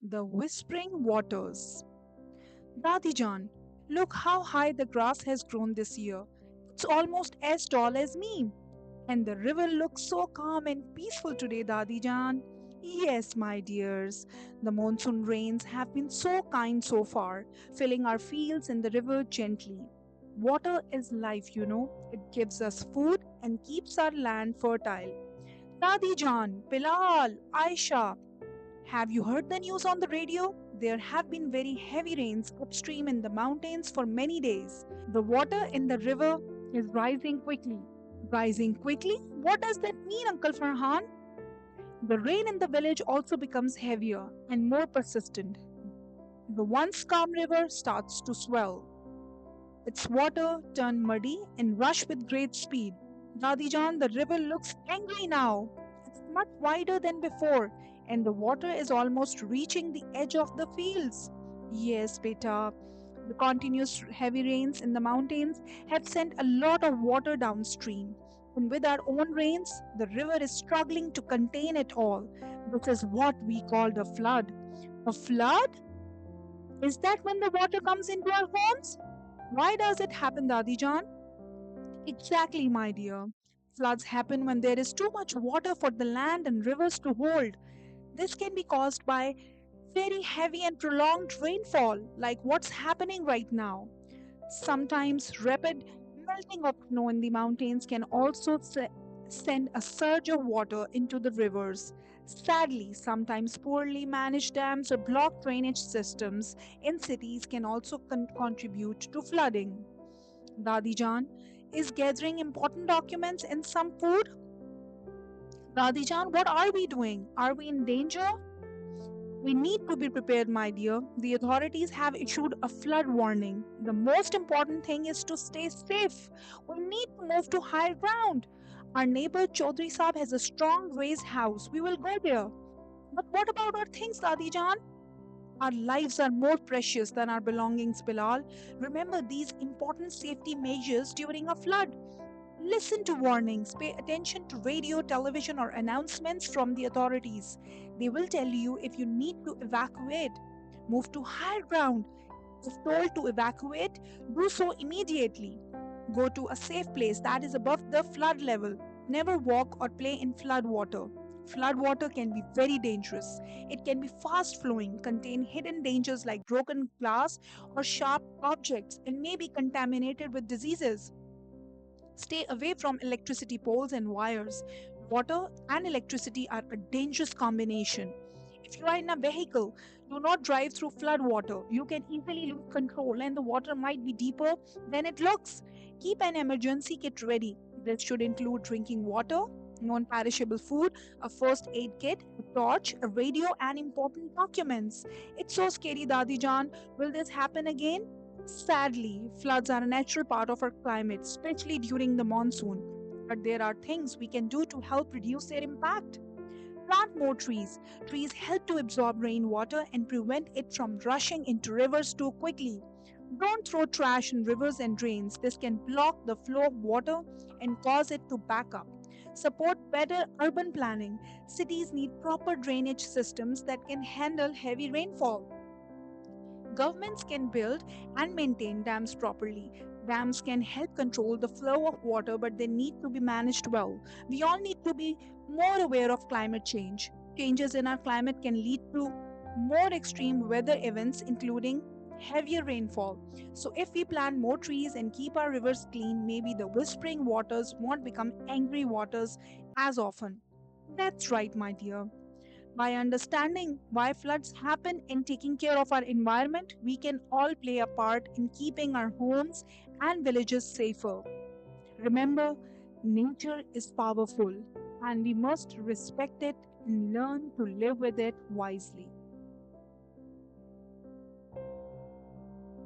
The Whispering Waters. Dadijan, look how high the grass has grown this year. It's almost as tall as me. And the river looks so calm and peaceful today, Dadijan. Yes, my dears, the monsoon rains have been so kind so far, filling our fields and the river gently. Water is life, you know. It gives us food and keeps our land fertile. Dadijan, Bilal, Aisha, have you heard the news on the radio? There have been very heavy rains upstream in the mountains for many days. The water in the river is rising quickly. Rising quickly? What does that mean, Uncle Farhan? The rain in the village also becomes heavier and more persistent. The once calm river starts to swell. Its water turn muddy and rush with great speed. Dadijan, the river looks angry now. It's much wider than before, and the water is almost reaching the edge of the fields. Yes, beta. The continuous heavy rains in the mountains have sent a lot of water downstream. And with our own rains, the river is struggling to contain it all. This is what we call the flood. A flood? Is that when the water comes into our homes? Why does it happen, Dadijan? Exactly, my dear. Floods happen when there is too much water for the land and rivers to hold. This can be caused by very heavy and prolonged rainfall, like what's happening right now. Sometimes rapid melting of snow in the mountains can also send a surge of water into the rivers. Sadly, sometimes poorly managed dams or blocked drainage systems in cities can also contribute to flooding. Dadijan is gathering important documents and some food. Dadijan, what are we doing? Are we in danger? We need to be prepared, my dear. The authorities have issued a flood warning. The most important thing is to stay safe. We need to move to higher ground. Our neighbor Chaudhry Saab has a strong raised house. We will go there. But what about our things, Dadijan? Our lives are more precious than our belongings, Bilal. Remember these important safety measures during a flood. Listen to warnings, pay attention to radio, television, or announcements from the authorities. They will tell you if you need to evacuate. Move to higher ground. If told to evacuate, do so immediately. Go to a safe place that is above the flood level. Never walk or play in flood water. Flood water can be very dangerous. It can be fast flowing, contain hidden dangers like broken glass or sharp objects, and may be contaminated with diseases. Stay away from electricity poles and wires. Water and electricity are a dangerous combination. If you are in a vehicle, do not drive through flood water. You can easily lose control and the water might be deeper than it looks. Keep an emergency kit ready. This should include drinking water, non perishable food, a first aid kit, a torch, a radio, and important documents. It's so scary, Dadi Jan. Will this happen again? Sadly, floods are a natural part of our climate, especially during the monsoon. But there are things we can do to help reduce their impact. Plant more trees. Trees help to absorb rainwater and prevent it from rushing into rivers too quickly. Don't throw trash in rivers and drains. This can block the flow of water and cause it to back up. Support better urban planning. Cities need proper drainage systems that can handle heavy rainfall. Governments can build and maintain dams properly. Dams can help control the flow of water, but they need to be managed well. We all need to be more aware of climate change. Changes in our climate can lead to more extreme weather events, including heavier rainfall. So, if we plant more trees and keep our rivers clean, maybe the whispering waters won't become angry waters as often. That's right, my dear. By understanding why floods happen and taking care of our environment, we can all play a part in keeping our homes and villages safer. Remember, nature is powerful and we must respect it and learn to live with it wisely.